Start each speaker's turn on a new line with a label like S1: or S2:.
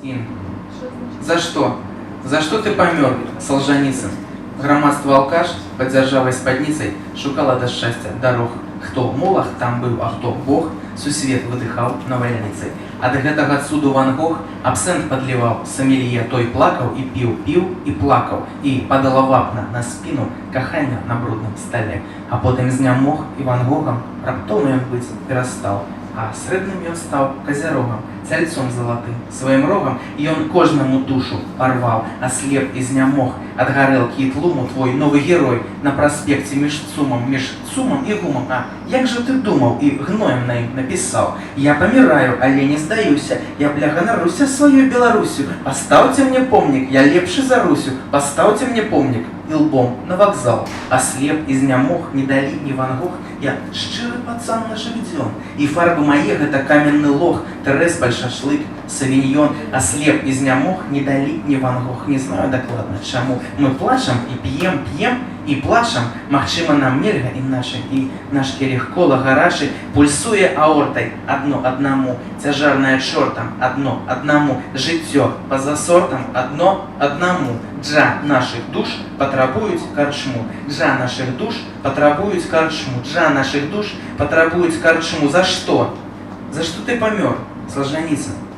S1: Ин. За что? За что ты помер, Солженіцын? Громадство алкаш под дзяржавай спадніцай шукала да шчасця дарог. Хто молах, там быў, а хто Бог, сусвет выдыхаў навальніцай. Ад гэтага цуду Ван Гог абсент падліваў, сомелье той плакаў і піў, піў і плакаў, і падала вапна на спіну кахання на брудным стале. А потым знямог і Ван Гогам раптоўна ён быць перастаў, а срэбным ён стаў казярогам, цяльцом залатым, сваім рогам, і ён кожнаму душу парваў, аслеп і знямог. Ад гарэлкі і тлуму твой новы герой на праспекце між цумам і гумам. А як жа ты думаў і гноем на ім напісаў? Я паміраю, але не здаюся, я ганаруся сваёй Беларусю. Пастаўце мне помнік, я лепшы за Русю, пастаўце мне помнік і лбом на вакзал. Аслеп і знямог, не далі ні Ван Гог, я шчыры пацан на жывдзён. І фарбы мае гэта каменны лог, тэрэспаль, шашлык, савіньён. Аслеп і знямог, не далі ні Ван Гог. Не знаю дакладна чаму. Мы плачам і п'ем і плачам. Магчыма, нам нельга іначай, і наш келіх кола гарачы пульсуе аортай адно аднаму, цяжарная чортам адно аднаму, жыццё па-за сортам адно аднаму. Джа нашых душ патрабуюць карчму, джа нашых душ патрабуюць карчму, джа нашых душ патрабуюць карчму. За што? За што ты памёр, Солженіцын?